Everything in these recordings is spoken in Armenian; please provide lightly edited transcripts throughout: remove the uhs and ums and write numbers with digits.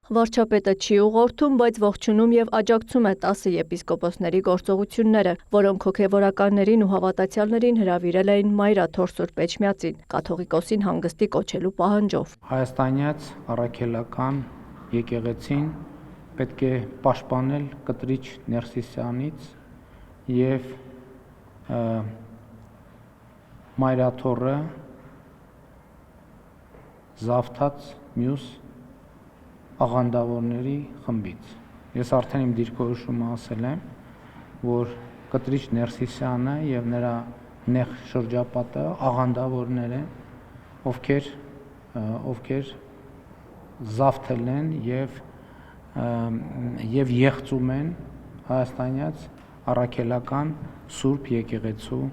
Վարչապետը չի ուղղորդում, բայց ողջունում եւ աջակցում է 10 եպիսկոպոսների գործողությունները, որոնք հոգեվորականներին ու հավատացյալներին հրավիրել էին Մայրաթոր Սուրբ Էջմիածին, կաթողիկոսին հանգստի կոչելու պահանջով։ Հայաստանյաց առաքելական եկեղեցին պետք է պաշտպանել կտրիչ Ներսիսյանից եւ Մայրաթորը զավթած մյուս աղանդավորների խմբից։ Ես արդեն իմ դիրքորոշումը ասել եմ, որ կտրիչ Ներսիսյանը եւ նրա նեղ շրջապատը աղանդավորներ են, ովքեր զավթել են եւ եղծում են հայաստանյաց առաքելական Սուրբ եկեղեցու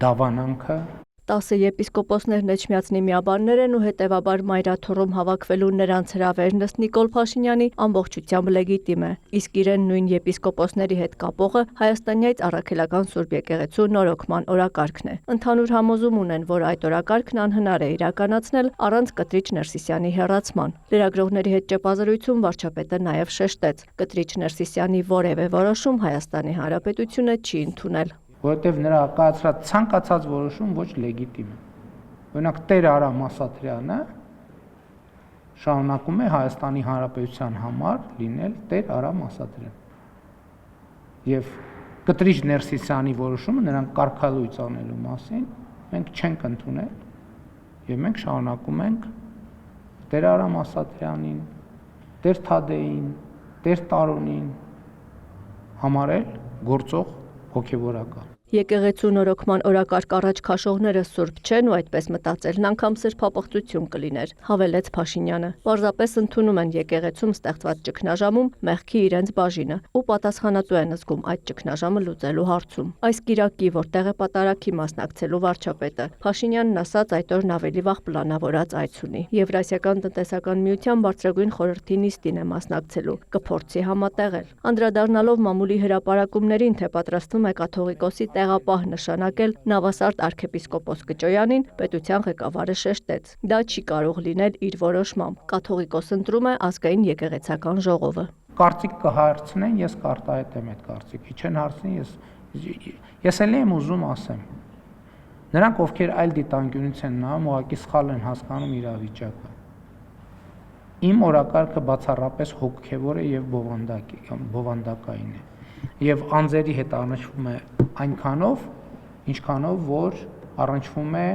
դավանանքը։ 10 եպիսկոպոսներն Էջմիածնի միաբաններ են ու հետևաբար Մայրաթորում հավաքվելու նրանց հրավերն ըստ Նիկոլ Փաշինյանի ամբողջությամբ լեգիտիմ է, իսկ իրեն նույն եպիսկոպոսների հետ կապողը հայաստանյաց առաքելական Սուրբ եկեղեցու նորոգման օրակարգն է։ Ընդհանուր համոզում ունեն, որ այդ օրակարգն անհնար է իրականացնել առանց կտրիչ Ներսիսյանի հեռացման։ Լրագրողների հետ ճեպազրույցում վարչապետը նաև շեշտեց, կտրիչ Ներսիսյանի որևէ որոշում Հայաստանի Հանրապետությունը չի ընդունել։ Որովհետև նրա կայացրած ցանկացած որոշում ոչ լեգիտիմ է։ Օրինակ Տեր Արամ Ասատրյանը շարունակում է Հայաստանի Հանրապետության համար լինել Տեր Արամ Ասատրյան։ Եվ կտրիչ Ներսիսյանի որոշումը նրան կարգալույծ անելու մասին մենք չենք ընդունել եւ մենք շարունակում ենք Տեր Արամ Ասատրյանին, Տեր Թադեին, Տեր Տարոնին համարել գործող հոգևորական։ Եկեղեցու նորոգման օրակարգ առաջ քաշողները սուրբ չեն ու այդպես մտածելն անգամ սրբապղծություն կլիներ, հավելեց Փաշինյանը։ Պարզապես ընդունում են եկեղեցում ստեղծված ճգնաժամում մեղքի իրենց բաժինը ու պատասխանատու են զգում այդ ճգնաժամը լուծելու հարցում։ Այս կիրակի, որ տեղեպատարակի մասնակցելու վարչապետը Փաշինյանն ասաց այդ օրն ավելի վաղ պլանավորած այց ունի։ Եվրասիական տնտեսական միության բարձրագույն խորհրդի նիստին է մասնակցելու, կփորձի համատեղել։ Անդրադառնալով մամուլի հրապարակումներին, թե պատրաստվում է կաթողիկոսի տեղապահ նշանակել Նավասարդ arczepiskopos Կճոյանին, պետության ղեկավարը շեշտեց. դա չի կարող լինել իր որոշմամբ։ Կաթողիկոս ընտրում է ազգային եկեղեցական ժողովը։ Կարծիք կհարցնեն, ես կարտահայտեմ այդ կարծիքը, չեն հարցնի, ես էլ եմ ուզում ասեմ։ Նրանք, ովքեր այլ դիտանկյունից են նայում, ուղղակի սխալ են հասկանում իրավիճակը։ Իմ օրակարգը բացառապես հոգևոր է եւ բովանդակային է։ Եվ անձերի հետ առնչվում է այնքանով, ինչքանով որ առնչվում է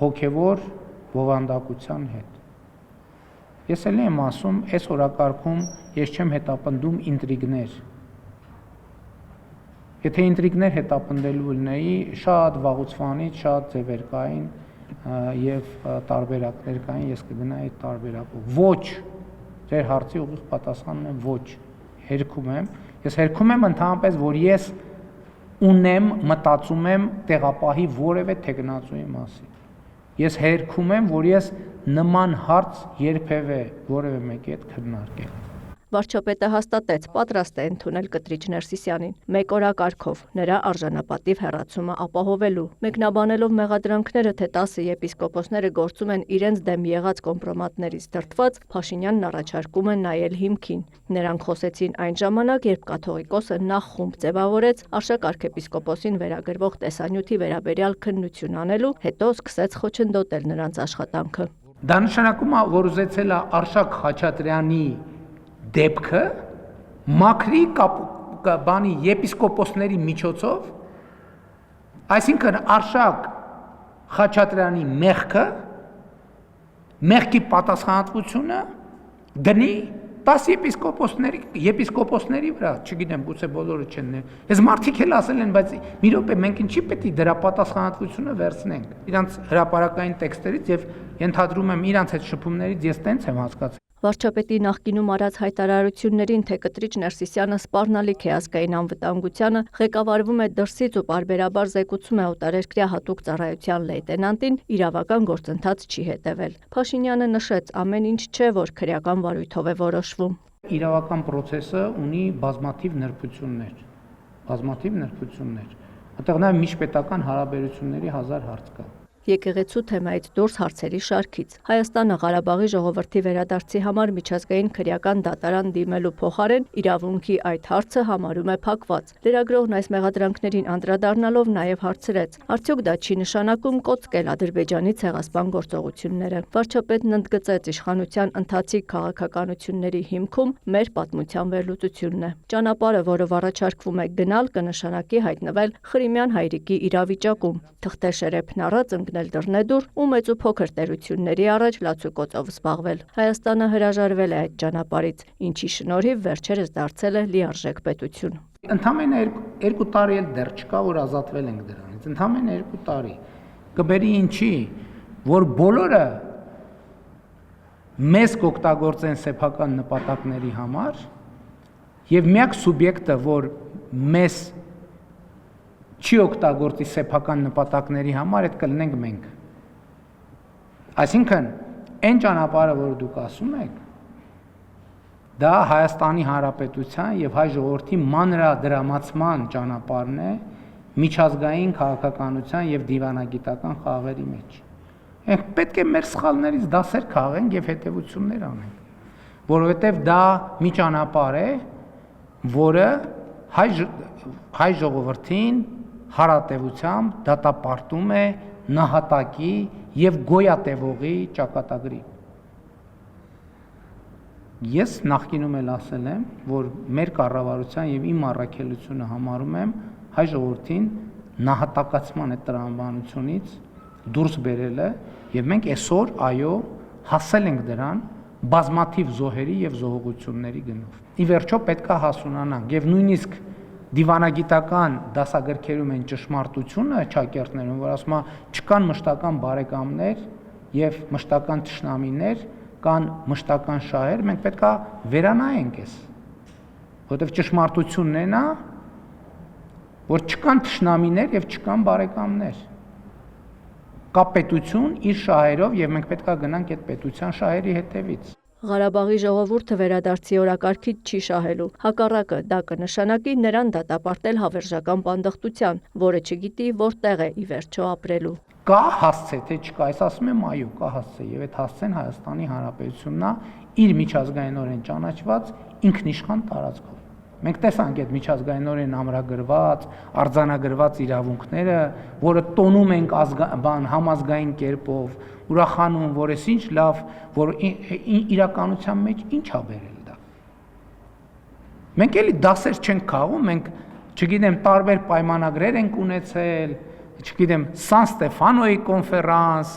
հոգևոր բովանդակության հետ։ Ես էլ եմ ասում, այս օրակարգում ես չեմ հետապնդում ինտրիգներ։ Եթե ինտրիգներ հետապնդելու լինեի, շատ վաղուց շատ ձևեր կային եւ տարբերակներ կային, ես կգնայի այդ տարբերակով։ Ոչ, ձեր հարցի ուղիղ պատասխանն է ոչ, հերքում եմ։ Ես հերքում եմ ընդհանրապես, որ ես ունեմ, մտածում եմ տեղապահի որևէ թեկնածուի մասին։ Ես հերքում եմ, որ ես նման հարց երբևէ որևէ մեկի հետ քննարկել։ Վարչապետը հաստատեց, պատրաստ է ընդունել կտրիչ Ներսիսյանին, մեկ օրակարգով, նրա արժանապատիվ հեռացումը ապահովելու։ Մեկնաբանելով մեղադրանքները, թե 10 եպիսկոպոսները գործում են իրենց դեմ եղած կոմպրոմատներից դրդված, Փաշինյանն առաջարկում է նայել հիմքին։ Նրանք խոսեցին այն ժամանակ, երբ կաթողիկոսը նախ խումբ ձևավորեց Արշակ arczepiskopos-ին վերագրվող տեսանյութի վերաբերյալ քննություն անելու, հետո սկսեց խոչընդոտել նրանց աշխատանքը։ Դա նշանակում է, որ ուզեցել է Արշակ Խաչատրյանի դեպքը մաքրի բանի եպիսկոպոսների միջոցով, այսինքն Արշակ Խաչատրյանի մեղքի պատասխանատվությունը դնի 10 եպիսկոպոսների վրա, չգիտեմ, գուցե բոլորը չեն։ Ես մարդիկ էլ ասել են, բայց մի րոպե մենք ինչի պետք է դրա պատասխանատվությունը վերցնենք։ Իրանց հրապարակային տեքստերից եւ ենթադրում եմ իրանց այդ շփումներից ես տենց եմ հասկացել։ Վարչապետի նախկինում արած հայտարարություններին, թե կտրիչ Ներսիսյանը սպառնալիք է ազգային անվտանգությանը, ղեկավարվում է դրսից ու պարբերաբար զեկուցում է օտարերկրյա հատուկ ծառայության լեյտենանտին, իրավական գործընթաց չի հետևել։ Փաշինյանը նշեց, ամեն ինչ չէ, որ քրեական վարույթով է որոշվում։ Իրավական process-ը ունի բազմաթիվ նրբություններ։ Այդտեղ նաև միջպետական հարաբերությունների 1000 հարց կա։ Եկեղեցու թեմայից դուրս հարցերի շարքից։ Հայաստանը Ղարաբաղի ժողովրդի վերադարձի համար միջազգային քրեական դատարան դիմելու փոխարեն իրավունքի այդ հարցը համարում է փակված։ Լրագրողն այս մեղադրանքներին անդրադառնալով նաև հարցրեց. արդյոք դա չի նշանակում կոծկել Ադրբեջանի ցեղասպան գործողությունները։ Վարչապետն ընդգծեց իշխանության ընթացիկ քաղաքականությունների հիմքում մեր պատմության վերլուծությունն է։ Ճանապարհը, որով առաջարկվում է գնալ, կնշանակի հայտնվել Ղրիմյան հայրիկի իրավիճակում, թղթե շերեփն առած ընկնել դռնեդուր ու մեծ ու փոքր տերությունների առաջ լացուկոծով զբաղվել։ Հայաստանը հրաժարվել է այդ ճանապարհից, ինչի շնորհիվ վերջերս դարձել է լիարժեք պետություն։ Ընդամենը 2 տարի էլ դեռ չկա, որ ազատվել ենք դրանից։ Ընդամենը 2 տարի։ Կբերի ինչի, որ բոլորը մեզ կօգտագործեն սեփական նպատակների համար եւ միակ սուբյեկտը, որ մեզ չի օգտագործի սեփական նպատակների համար, այդ կլինենք մենք։ Այսինքն, այն ճանապարհը, որ դուք ասում եք, դա Հայաստանի Հանրապետության եւ հայ ժողովրդի մանրադրամացման ճանապարհն է միջազգային քաղաքականության եւ դիվանագիտական խաղերի մեջ։ Մենք պետք է մեր սխալներից դասեր քաղենք եւ հետեւություններ անենք, որովհետեւ դա մի ճանապարհ է, որը հայ ժողովրդին հարատևությամբ դատապարտում է նահատակի եւ գոյատևողի ճակատագրի։ Ես նախկինում էլ ասել եմ, որ մեր կառավարության եւ իմ առաքելությունը համարում եմ հայ ժողովրդին նահատակացման այդ տրամաբանությունից դուրս բերելը եւ մենք այսօր այո հասել ենք դրան բազմաթիվ զոհերի եւ զոհողությունների գնով։ Ի վերջո պետքա հասունանանք եւ նույնիսկ դիվանագիտական դասագրքերում են ճշմարտությունը ճակերտներում, որ ասում է չկան մշտական բարեկամներ եւ մշտական թշնամիներ, կան մշտական շահեր, մենք պետքա վերանայենք այս, որովհետեւ ճշմարտությունն է, որ չկան թշնամիներ եւ չկան բարեկամներ։ Կա պետություն իր շահերով եւ մենք պետքա գնանք այդ պետության շահերի հետևից։ Ղարաբաղի ժողովուրդը վերադարձի օրակարգից չի շահելու, հակառակը դա կնշանակի նրան դատապարտել հավերժական բանդախտության, որը չգիտի որտեղ է ի վերջո ապրելու։ Կա հասցե, թե չկա, այս ասում եմ այո, կա հասցե եւ այդ հասցեն Հայաստանի Հանրապետությունն է իր միջազգայինորեն ճանաչված ինքնիշխան տարածքով։ Մենք տեսանք այդ միջազգայինորեն ամրագրված, արձանագրված իրավունքները, որը տոնում ենք համազգային կերպով, ուրախանում, որ էս ինչ լավ, որ իրականության մեջ ինչ ա բերել դա։ Մենք էլի դասեր չենք քաղում, մենք, չգիտեմ, տարբեր պայմանագրեր ենք ունեցել, չգիտեմ, Սան Ստեֆանոյի կոնֆերանս,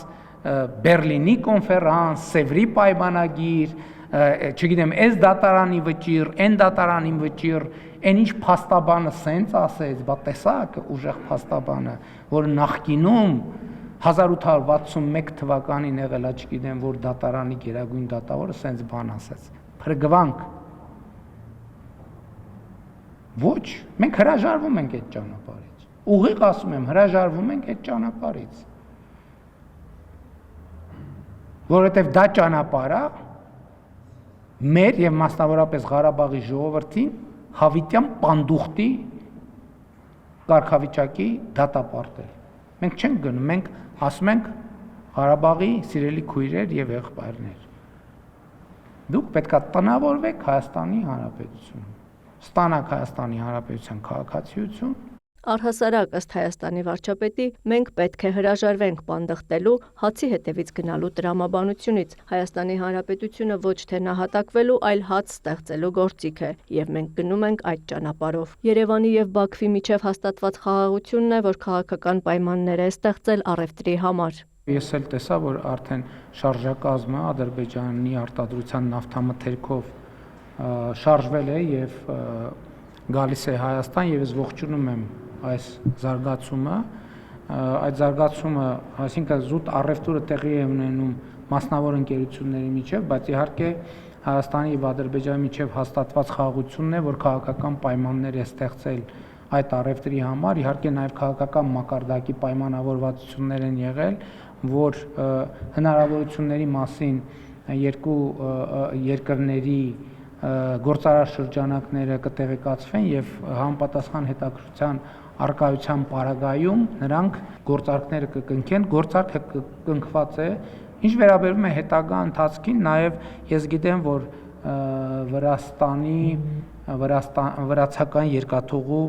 Բերլինի կոնֆերանս, Սևրի պայմանագիր, չգիտեմ, այս դատարանի վճիռ, այն դատարանի վճիռ, այն ինչ փաստաբանը սենց ասեց, բա տեսակ ուժեղ փաստաբանը, որ նախկինում 1861 թվականին եղել է, չգիտեմ, որ դատարանի գերագույն դատավորը սենց բան ասեց։ Փրկվանք։ Ոչ, մենք հրաժարվում ենք այդ ճանապարհից։ Ուղիղ ասում եմ, հրաժարվում ենք այդ ճանապարհից։ Որովհետև դա ճանապարհը մեր եւ մասնավորապես Ղարաբաղի ժողովրդին հավիտյան պանդուխտի կարգավիճակի դատապարտել։ Մենք չենք գնում, մենք ասում ենք Ղարաբաղի սիրելի քույրեր եւ եղբայրներ։ Դուք պետքա տնավորվեք Հայաստանի Հանրապետություն։ Ստանաք Հայաստանի Հանրապետության քաղաքացիություն։ Առհասարակ ըստ Հայաստանի վարչապետի մենք պետք է հրաժարվենք բանդախտելու հացի հետևից գնալու տրամաբանությունից։ Հայաստանի Հանրապետությունը ոչ թե նահատակվելու, այլ հաց ստեղծելու գործիք է, եւ մենք գնում ենք այդ ճանապարհով։ Երևանի եւ Բաքվի միջև հաստատված խաղաղությունն է, որ քաղաքական պայմաններ է ստեղծել առևտրի համար։ Ես էլ տեսա, որ արդեն շարժակազմը Ադրբեջանի արտադրության նավթամթերքով շարժվել է եւ գալիս է Հայաստան եւ ես ողջունում եմ այս զարգացումը, այդ զարգացումը, այսինքն զուտ առևտուրը տեղի է ունենում մասնավոր ընկերությունների միջև, բայց իհարկե Հայաստանի եւ Ադրբեջանի միջև հաստատված խաղաղությունն է, որ քաղաքական պայմաններ է ստեղծել այդ առևտրի համար, իհարկե նաեւ քաղաքական մակարդակի պայմանավորվածություններ են եղել, որ հնարավորությունների մասին երկու երկրների գործարար շրջանակները կտեղեկացվեն եւ համապատասխան հետաքրքրության արկայության պարագայում նրանք գործարքները կկնքեն, գործարքը կնքված է։ Ինչ վերաբերում է հետագա ընթացքին, նաև ես գիտեմ, որ վրացական երկաթուղու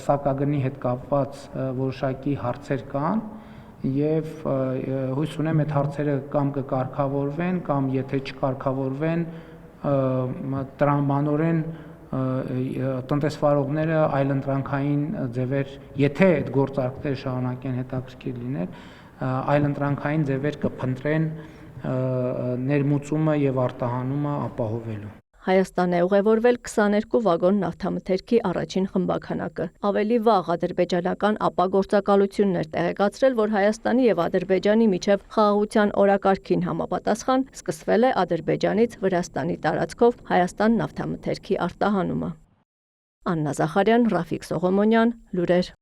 սակագնի հետ կապված որոշակի հարցեր կան եւ հույս ունեմ այդ հարցերը կամ կկարգավորվեն կամ եթե չկարգավորվեն տրամաբանորեն տնտեսվարողները այլընտրանքային ձևեր, եթե այդ գործարքները շարունակեն հետաքրքիր լինել, այլընտրանքային ձևեր կփնտրեն ներմուծումը եւ արտահանումը ապահովելու։ Հայաստան է ուղևորվել 22 վագոն նավթամթերքի առաջին խմբաքանակը։ Ավելի վաղ ադրբեջանական ԱՊԱ գործակալությունն էր տեղեկացրել, որ Հայաստանի եւ Ադրբեջանի միջև խաղաղության օրակարգին համապատասխան սկսվել է Ադրբեջանից Վրաստանի տարածքով Հայաստան նավթամթերքի արտահանումը։ Աննա Զախարյան, Ռաֆիկ Սողոմոնյան, լուրեր։